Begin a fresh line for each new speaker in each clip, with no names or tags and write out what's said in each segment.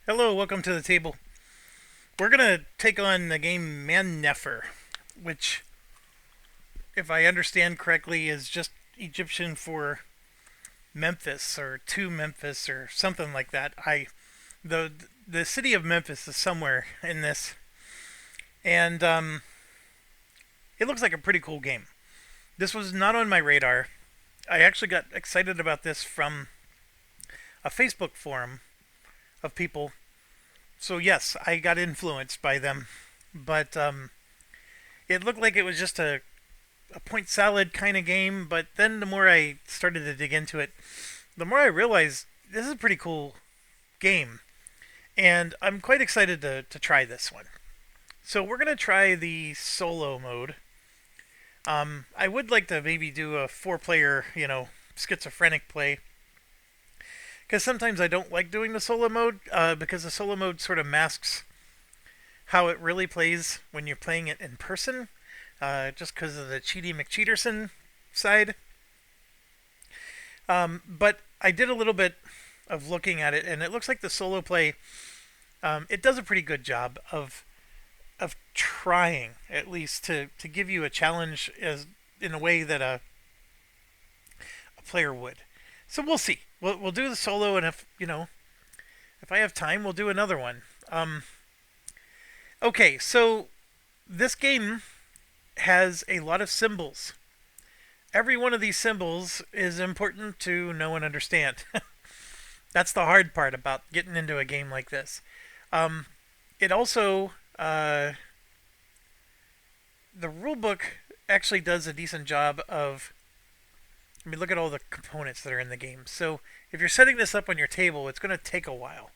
Hello, welcome to the table. We're gonna take on the game Man Nefer, which, if I understand correctly, is just Egyptian for Memphis or to Memphis or something like that. The city of Memphis is somewhere in this, and it looks like a pretty cool game. This was not on my radar. I actually got excited about this from a Facebook forum of people. So yes, I got influenced by them, but it looked like it was just a point salad kind of game. But then the more I started to dig into it, the more I realized this is a pretty cool game, and I'm quite excited to try this one. So we're gonna try the solo mode. I would like to maybe do a four-player, schizophrenic play, because sometimes I don't like doing the solo mode because the solo mode sort of masks how it really plays when you're playing it in person, just because of the Cheaty McCheaterson side. But I did a little bit of looking at it, and it looks like the solo play it does a pretty good job of trying at least to give you a challenge as in a way that a player would. So we'll see. We'll do the solo, and if I have time, we'll do another one. Okay, so this game has a lot of symbols. Every one of these symbols is important to know and understand. That's the hard part about getting into a game like this. Um, it also the rule book actually does a decent job of. I mean, look at all the components that are in the game. So if you're setting this up on your table, it's going to take a while,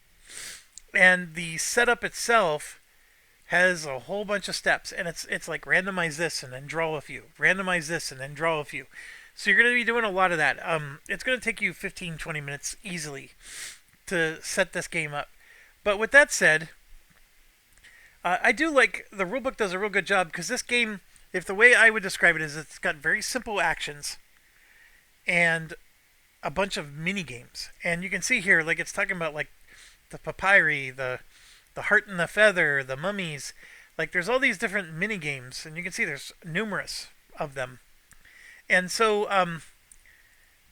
and the setup itself has a whole bunch of steps, and it's like randomize this and then draw a few, randomize this and then draw a few. So you're going to be doing a lot of that. It's going to take you 15, 20 minutes easily to set this game up. But with that said, I do like the rulebook does a real good job because this game, if the way I would describe it is, it's got very simple actions and a bunch of mini games. And you can see here, like it's talking about like the papyri, the heart and the feather, the mummies. Like there's all these different mini games, and you can see there's numerous of them. And so,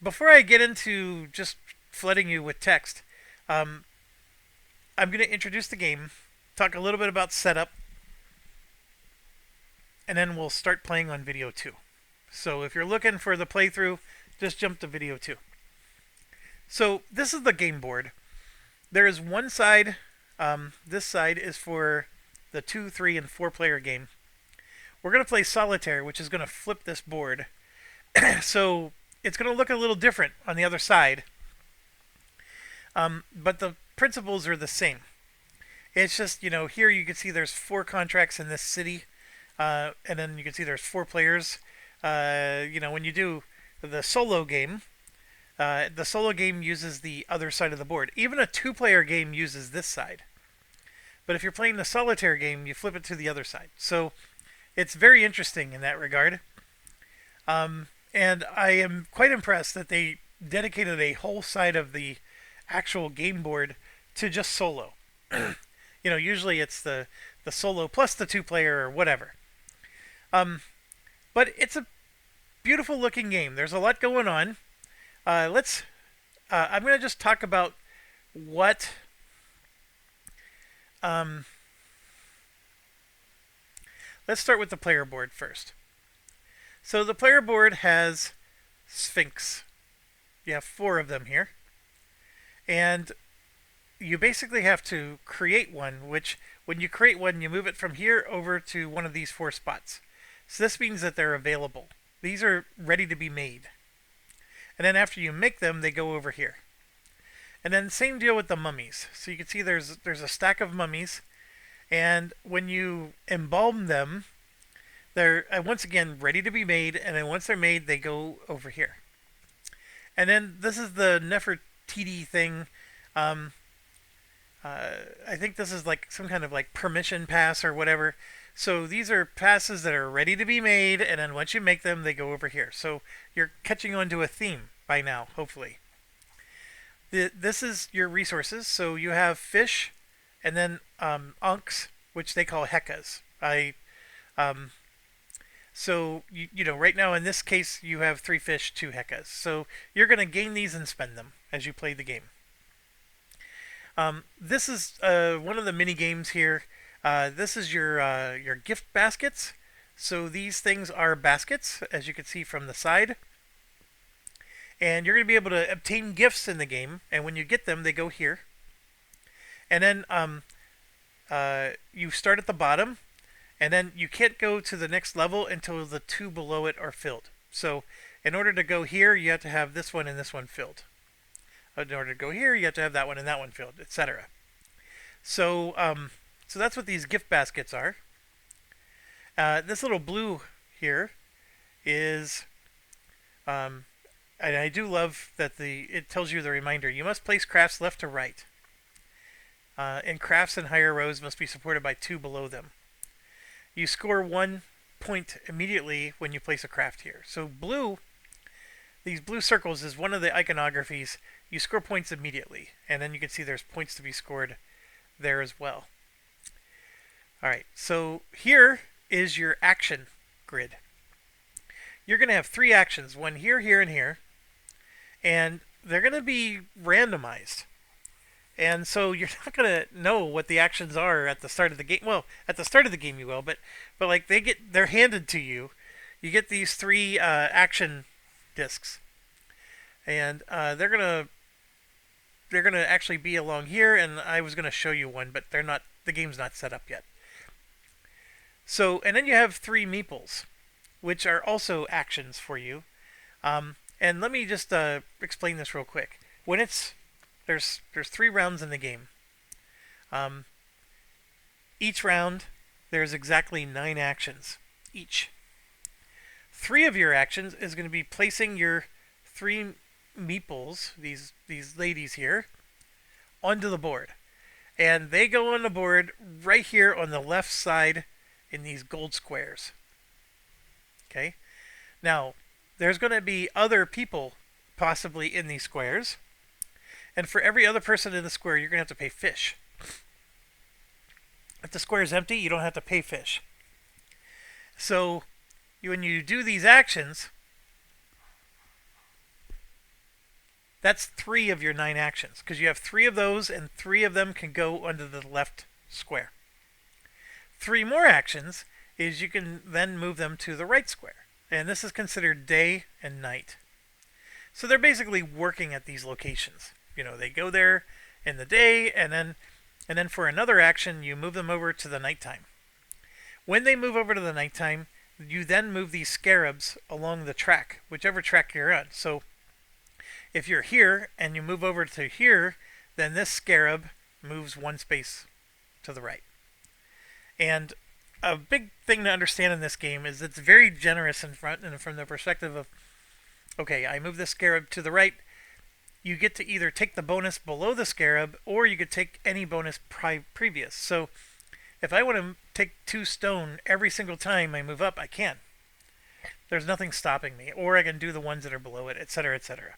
before I get into just flooding you with text, um, I'm going to introduce the game, talk a little bit about setup, and then we'll start playing on video 2. So if you're looking for the playthrough, just jump to video 2. So this is the game board. There is one side. This side is for the 2, 3, and 4-player game. We're going to play solitaire, which is going to flip this board. So it's going to look a little different on the other side. But the principles are the same. It's just, here you can see there's 4 contracts in this city. And then you can see there's 4 players. When you do the solo game, the solo game uses the other side of the board. Even a 2-player game uses this side. But if you're playing the solitaire game, you flip it to the other side. So it's very interesting in that regard. And I am quite impressed that they dedicated a whole side of the actual game board to just solo. Usually it's the solo plus the 2-player or whatever. But it's a beautiful looking game. There's a lot going on. Let's. I'm going to just talk about what. Let's start with the player board first. So the player board has Sphinx. You have 4 of them here. And you basically have to create one, which when you create one, you move it from here over to one of these 4 spots. So this means that they're available. These are ready to be made. And then after you make them, they go over here. And then same deal with the mummies. So you can see there's a stack of mummies, and when you embalm them, they're once again ready to be made, and then once they're made, they go over here. And then this is the Nefertiti thing. I think this is like some kind of like permission pass or whatever. So these are passes that are ready to be made, and then once you make them, they go over here. So you're catching on to a theme by now, hopefully. This is your resources. So you have fish, and then unks, which they call heckas. Um, so you know right now in this case you have 3 fish, 2 heckas. So you're going to gain these and spend them as you play the game. This is one of the mini games here. This is your gift baskets. So these things are baskets, as you can see from the side, and you're going to be able to obtain gifts in the game. And when you get them, they go here. And then you start at the bottom, and then you can't go to the next level until the 2 below it are filled. So in order to go here, you have to have this one and this one filled. In order to go here, you have to have that one and that one filled, etc. So, so that's what these gift baskets are. This little blue here is, and I do love that it tells you the reminder. You must place crafts left to right, and crafts in higher rows must be supported by 2 below them. You score 1 point immediately when you place a craft here. So blue, these blue circles is one of the iconographies. You score points immediately, and then you can see there's points to be scored there as well. Alright, so here is your action grid. You're going to have 3 actions, one here, here, and here, and they're going to be randomized. And so you're not going to know what the actions are at the start of the game. Well, at the start of the game you will, but like they're handed to you. You get these 3 action discs, and they're gonna actually be along here. And I was gonna show you one, but they're not. The game's not set up yet. So, and then you have 3 meeples, which are also actions for you. And let me just explain this real quick. When there's 3 rounds in the game. Each round there's exactly 9 actions each. 3 of your actions is going to be placing your 3 meeples, these ladies here, onto the board. And they go on the board right here on the left side in these gold squares. Okay? Now, there's going to be other people possibly in these squares. And for every other person in the square, you're going to have to pay fish. If the square is empty, you don't have to pay fish. So, when you do these actions, that's 3 of your 9 actions. Because you have 3 of those, and 3 of them can go under the left square. 3 more actions is you can then move them to the right square. And this is considered day and night. So they're basically working at these locations. You know, they go there in the day, and then for another action, you move them over to the nighttime. When they move over to the nighttime, you then move these scarabs along the track, whichever track you're on. So if you're here and you move over to here, then this scarab moves 1 space to the right. And a big thing to understand in this game is it's very generous from the perspective of, okay, I move this scarab to the right. You get to either take the bonus below the scarab, or you could take any bonus previous. So if I want to take 2 stone every single time I move up, I can. There's nothing stopping me. Or I can do the ones that are below it, etc., etc.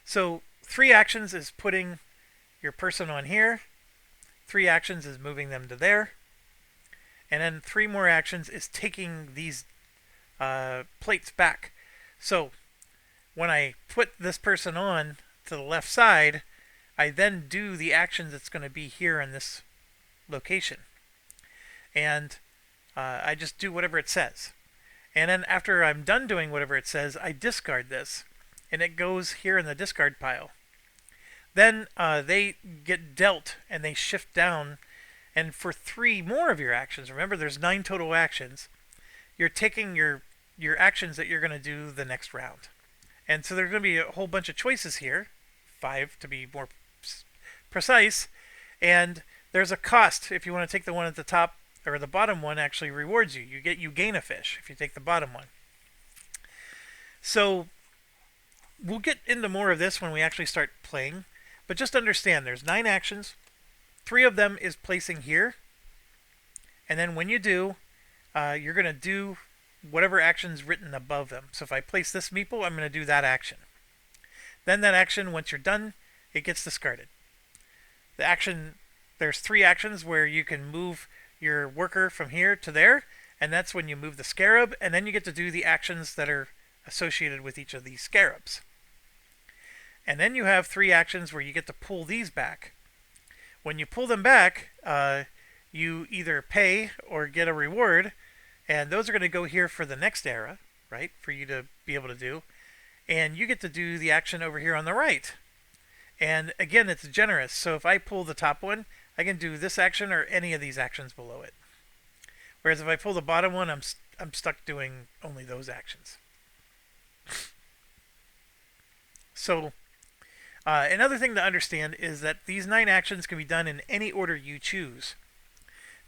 So 3 actions is putting your person on here. 3 actions is moving them to there. And then 3 more actions is taking these plates back. So when I put this person on to the left side, I then do the actions that's going to be here in this location. And I just do whatever it says. And then after I'm done doing whatever it says, I discard this. And it goes here in the discard pile. Then they get dealt and they shift down. And for 3 more of your actions, remember there's 9 total actions, you're taking your actions that you're going to do the next round. And so there's going to be a whole bunch of choices here, 5 to be more precise, and there's a cost. If you want to take the one at the top, or the bottom one actually rewards you. You gain a fish if you take the bottom one. So we'll get into more of this when we actually start playing, but just understand there's 9 actions. 3 of them is placing here, and then when you do, you're going to do whatever action's written above them. So if I place this meeple, I'm going to do that action. Then that action, once you're done, it gets discarded. The action there's 3 actions where you can move your worker from here to there, and that's when you move the scarab, and then you get to do the actions that are associated with each of these scarabs. And then you have 3 actions where you get to pull these back. When you pull them back, you either pay or get a reward, and those are going to go here for the next era, right, for you to be able to do. And you get to do the action over here on the right. And again, it's generous. So if I pull the top one, I can do this action or any of these actions below it. Whereas if I pull the bottom one, I'm stuck doing only those actions. So another thing to understand is that these 9 actions can be done in any order you choose.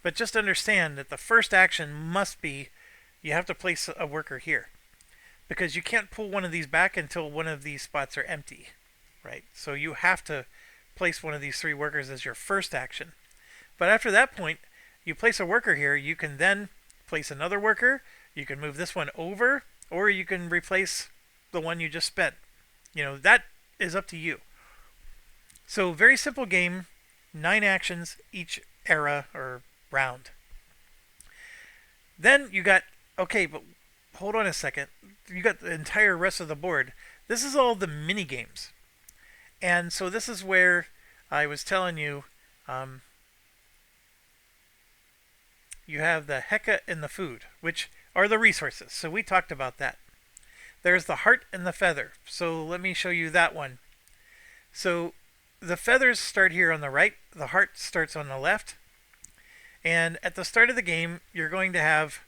But just understand that the first action must be, you have to place a worker here. Because you can't pull one of these back until one of these spots are empty. Right? So you have to place one of these 3 workers as your first action. But after that point, you place a worker here, you can then place another worker, you can move this one over, or you can replace the one you just spent. That is up to you. So very simple game, 9 actions each era or round. Then you got, okay, but hold on a second. You got the entire rest of the board. This is all the mini games. And so this is where I was telling you, you have the Heka and the food, which are the resources. So we talked about that. There's the heart and the feather. So let me show you that one. So the feathers start here on the right. The heart starts on the left. And at the start of the game, you're going to have,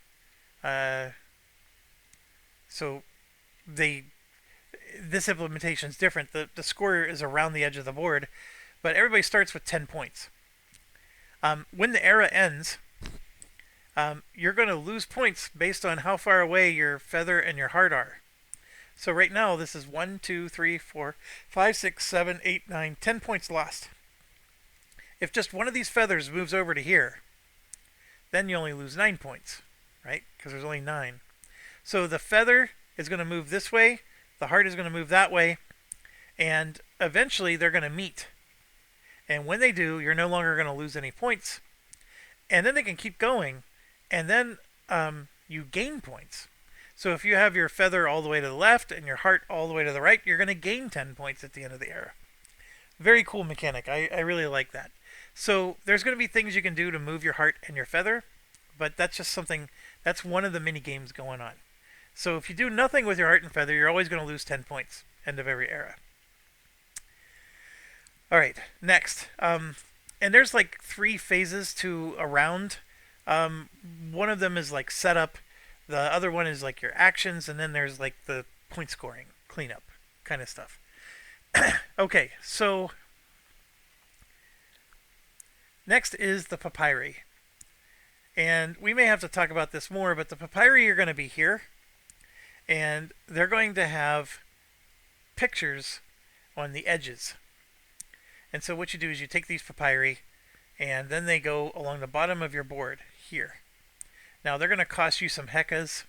this implementation is different. The score is around the edge of the board, but everybody starts with 10 points. When the era ends, you're going to lose points based on how far away your feather and your heart are. So right now, this is 1, 2, 3, 4, 5, 6, 7, 8, 9, 10 points lost. If just one of these feathers moves over to here, then you only lose 9 points, right? Because there's only 9. So the feather is going to move this way, the heart is going to move that way, and eventually they're going to meet. And when they do, you're no longer going to lose any points. And then they can keep going, and then you gain points. So if you have your feather all the way to the left and your heart all the way to the right, you're going to gain 10 points at the end of the era. Very cool mechanic. I really like that. So there's going to be things you can do to move your heart and your feather, but that's just something, that's one of the mini games going on. So if you do nothing with your heart and feather, you're always going to lose 10 points. End of every era. All right, next. And there's like 3 phases to a round. One of them is like setup. The other one is like your actions, and then there's like the point scoring, cleanup kind of stuff. Okay, so next is the papyri. And we may have to talk about this more, but the papyri are going to be here. And they're going to have pictures on the edges. And so what you do is you take these papyri, and then they go along the bottom of your board here. Now they're going to cost you some hekas.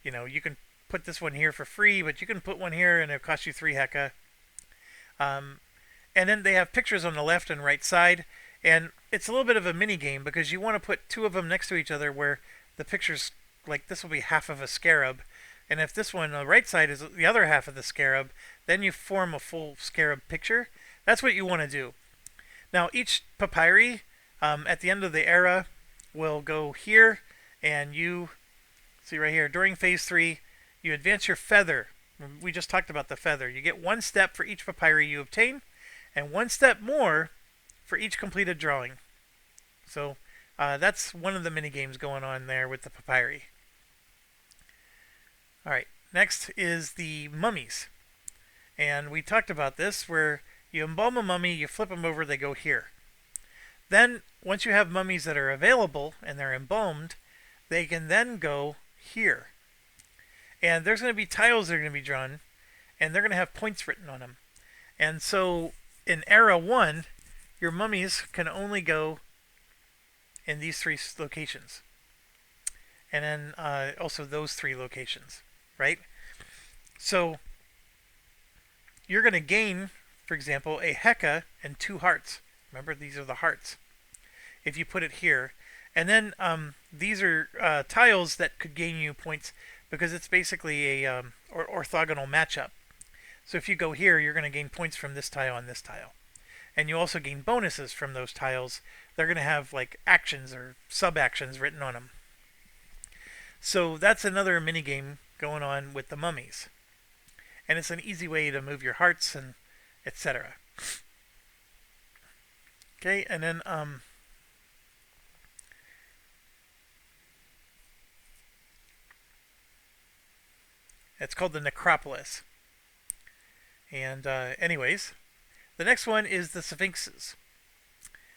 You can put this one here for free, but you can put one here and it'll cost you 3 heka. And then they have pictures on the left and right side. And it's a little bit of a mini game because you want to put 2 of them next to each other where the pictures, like this will be half of a scarab. And if this one on the right side is the other half of the scarab, then you form a full scarab picture. That's what you want to do. Now each papyri at the end of the era will go here, and you see right here, during phase 3, you advance your feather. We just talked about the feather. You get 1 step for each papyri you obtain, and 1 step more for each completed drawing. So that's one of the mini games going on there with the papyri. Alright, next is the mummies. And we talked about this, where you embalm a mummy, you flip them over, they go here. Then, once you have mummies that are available and they're embalmed, they can then go here. And there's going to be tiles that are going to be drawn, and they're going to have points written on them. And so, in Era 1, your mummies can only go in these 3 locations. And then also those 3 locations, right? So, you're going to gain, for example, a heka and 2 hearts Remember, these are the hearts. If you put it here, and then these are tiles that could gain you points because it's basically a orthogonal matchup. So if you go here, you're going to gain points from this tile and this tile. And you also gain bonuses from those tiles. They're going to have like actions or sub-actions written on them. So that's another mini game going on with the mummies. And it's an easy way to move your hearts and etc. Okay, and then it's called the necropolis. And anyways, the next one is the sphinxes.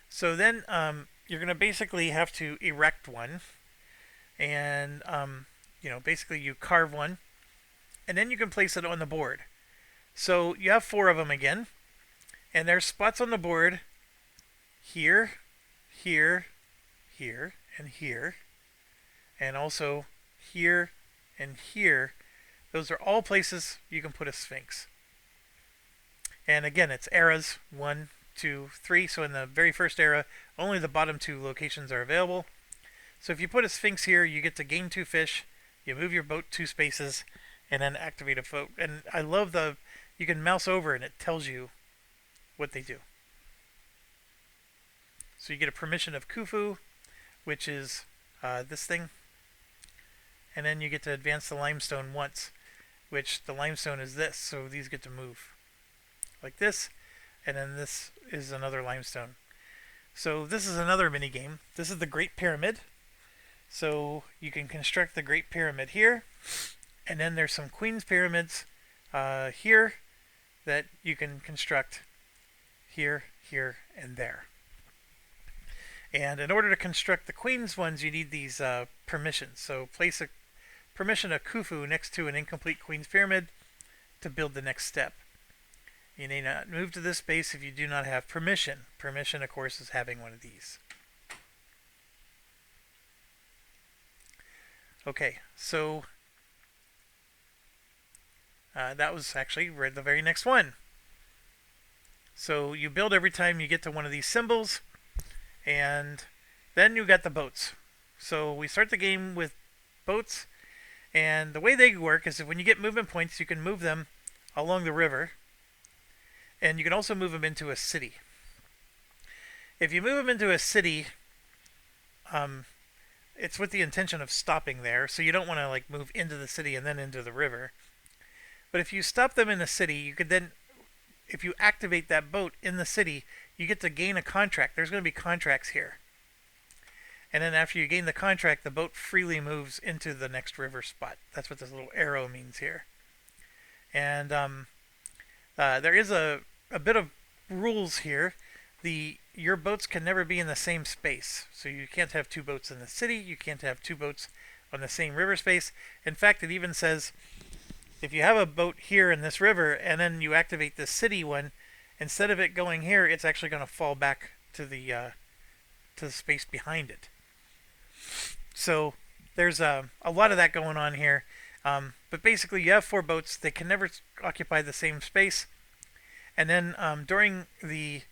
So then you're going to basically have to erect one, and basically you carve one, and then you can place it on the board. So you have 4 of them again, and there's spots on the board here, here, here, and here, and also here and here. Those are all places you can put a sphinx. And again, it's eras 1, 2, 3. So in the very first era, only the bottom 2 locations are available. So if you put a sphinx here, you get to gain 2 fish. You move your boat 2 spaces, and then activate a boat. And I love you can mouse over and it tells you what they do. So you get a permission of Khufu, which is this thing. And then you get to advance the limestone once, which the limestone is this. So these get to move like this, and then this is another limestone. So this is another mini game. This is the Great Pyramid. So you can construct the Great Pyramid here, and then there's some Queen's Pyramids here that you can construct here, here, and there. And in order to construct the Queen's ones, you need these permissions. So place a permission of Khufu next to an incomplete Queen's Pyramid to build the next step. You may not move to this space if you do not have permission. Permission, of course, is having one of these. Okay, so that was actually the very next one. So you build every time you get to one of these symbols, and then you got the boats. So we start the game with boats, and the way they work is that when you get movement points, you can move them along the river. And you can also move them into a city. If you move them into a city, it's with the intention of stopping there. So you don't want to like move into the city and then into the river. But if you stop them in the city, you could then, if you activate that boat in the city, you get to gain a contract. There's going to be contracts here. And then after you gain the contract, the boat freely moves into the next river spot. That's what this little arrow means here. And there is a bit of rules here. Your boats can never be in the same space. So you can't have 2 boats in the city. You can't have 2 boats on the same river space. In fact, it even says if you have a boat here in this river and then you activate the city one, instead of it going here, it's actually going to fall back to the space behind it. So there's a lot of that going on here. But basically, you have 4 boats. They can never occupy the same space. And then during the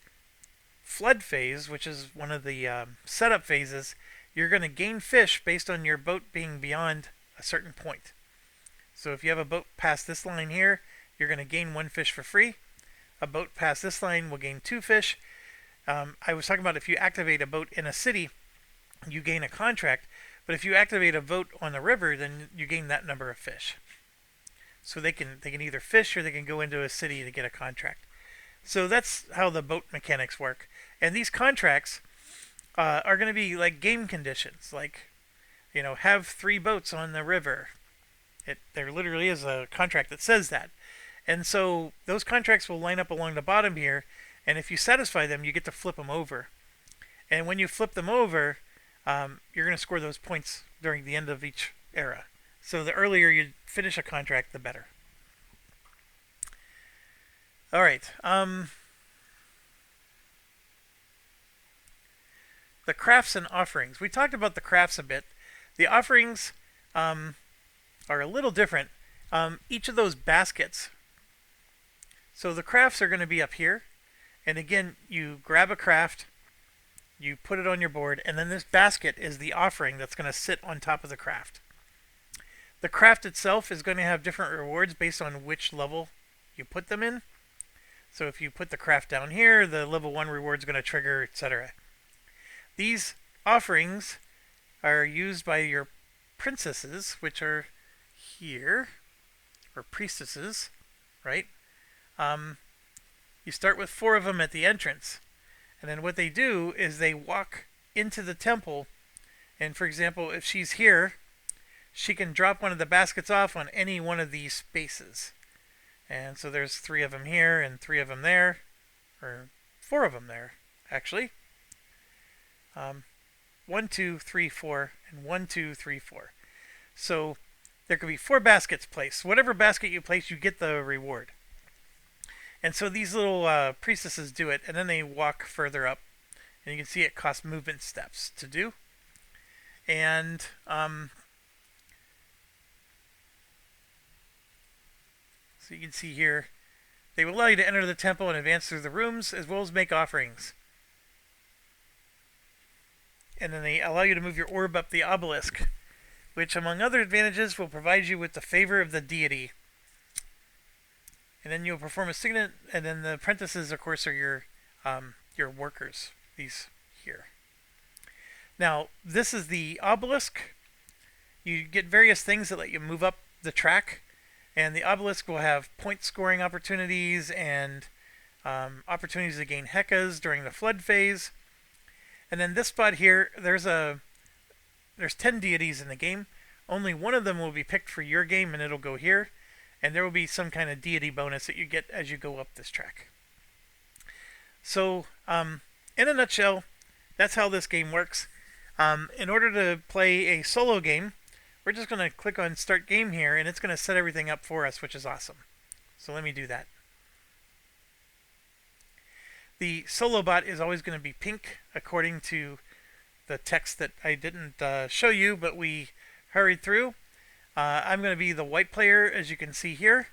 flood phase, which is one of the setup phases, you're going to gain fish based on your boat being beyond a certain point. So if you have a boat past this line here, you're going to gain 1 fish for free. A boat past this line will gain 2 fish. I was talking about if you activate a boat in a city, you gain a contract. But if you activate a boat on the river, then you gain that number of fish. So they can either fish or they can go into a city to get a contract. So that's how the boat mechanics work. And these contracts are going to be like game conditions, like, have 3 boats on the river. There literally is a contract that says that. And so those contracts will line up along the bottom here, and if you satisfy them, you get to flip them over. And when you flip them over, you're going to score those points during the end of each era. So the earlier you finish a contract, the better. All right. The crafts and offerings. We talked about the crafts a bit. The offerings are a little different. Each of those baskets. So the crafts are going to be up here, And again, you grab a craft, you put it on your board, and then this basket is the offering that's going to sit on top of the craft. The craft itself is going to have different rewards based on which level you put them in. So if you put the craft down here, the level 1 reward is going to trigger, etc. These offerings are used by your princesses, which are here, or priestesses, right? You start with 4 of them at the entrance. And then what they do is they walk into the temple. And for example, if she's here, she can drop one of the baskets off on any one of these spaces. And so there's 3 of them here and 3 of them there, or 4 of them there, actually. 1, 2, 3, 4, and 1, 2, 3, 4. So there could be 4 baskets placed. Whatever basket you place, you get the reward. And so these little priestesses do it, and then they walk further up. And you can see it costs movement steps to do. And so you can see here, they will allow you to enter the temple and advance through the rooms, as well as make offerings. And then they allow you to move your orb up the obelisk, which, among other advantages, will provide you with the favor of the deity. And then you'll perform a signet, and then the apprentices, of course, are your workers. These here. Now, this is the obelisk. You get various things that let you move up the track, and the obelisk will have point scoring opportunities and opportunities to gain hekkas during the flood phase. And then this spot here, there's 10 deities in the game. Only one of them will be picked for your game, and it'll go here. And there will be some kind of deity bonus that you get as you go up this track. So, in a nutshell, that's how this game works. In order to play a solo game, we're just going to click on Start Game here, and it's going to set everything up for us, which is awesome. So let me do that. The solo bot is always going to be pink, according to the text that I didn't show you, but we hurried through. I'm going to be the white player, as you can see here.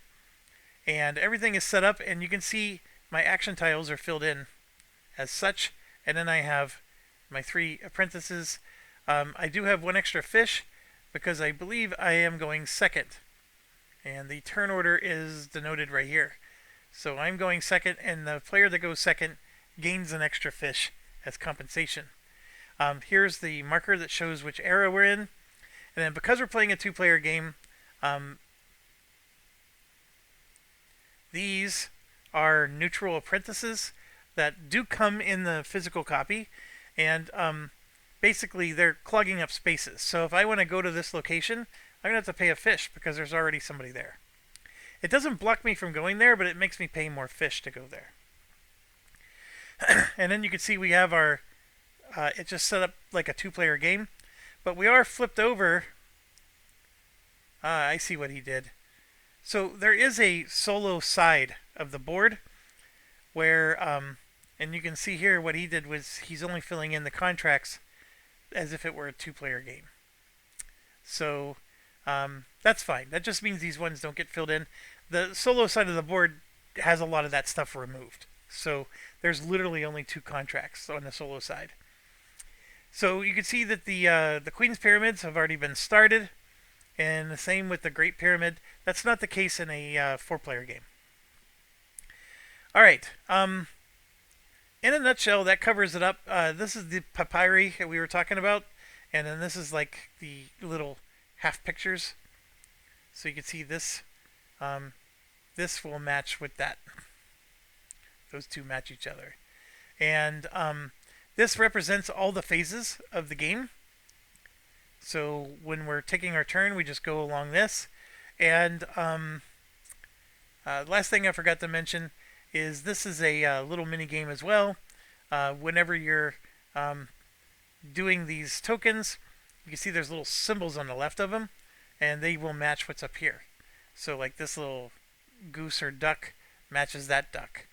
And everything is set up, and you can see my action tiles are filled in as such. And then I have my 3 apprentices. I do have 1 extra fish, because I believe I am going second. And the turn order is denoted right here. So I'm going second, and the player that goes second gains an extra fish as compensation. Here's the marker that shows which era we're in. And then because we're playing a 2-player game, these are neutral apprentices that do come in the physical copy. And basically they're clogging up spaces. So if I want to go to this location, I'm going to have to pay a fish because there's already somebody there. It doesn't block me from going there, but it makes me pay more fish to go there. And then you can see we have our, it just set up like a 2-player game. But we are flipped over. I see what he did. So there is a solo side of the board where, and you can see here what he did was he's only filling in the contracts as if it were a 2-player game. So that's fine. That just means these ones don't get filled in. The solo side of the board has a lot of that stuff removed. So there's literally only 2 contracts on the solo side. So you can see that the Queen's Pyramids have already been started, and the same with the Great Pyramid. That's not the case in a 4-player game. All right. In a nutshell, that covers it up. This is the papyri that we were talking about, and then this is like the little half pictures. So you can see this. This will match with that. Those 2 match each other. And this represents all the phases of the game. So when we're taking our turn, we just go along this. And last thing I forgot to mention is this is a little mini game as well. Whenever you're doing these tokens, you can see there's little symbols on the left of them, and they will match what's up here. So like this little goose or duck matches that duck.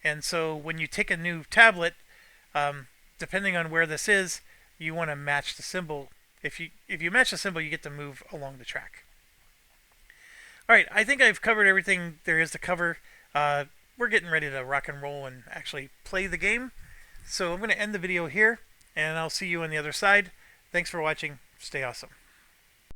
And so when you take a new tablet, depending on where this is, you want to match the symbol. If you match the symbol, you get to move along the track. All right, I think I've covered everything there is to cover. We're we're getting ready to rock and roll and actually play the game. So I'm going to end the video here, and I'll see you on the other side. Thanks for watching. Stay awesome.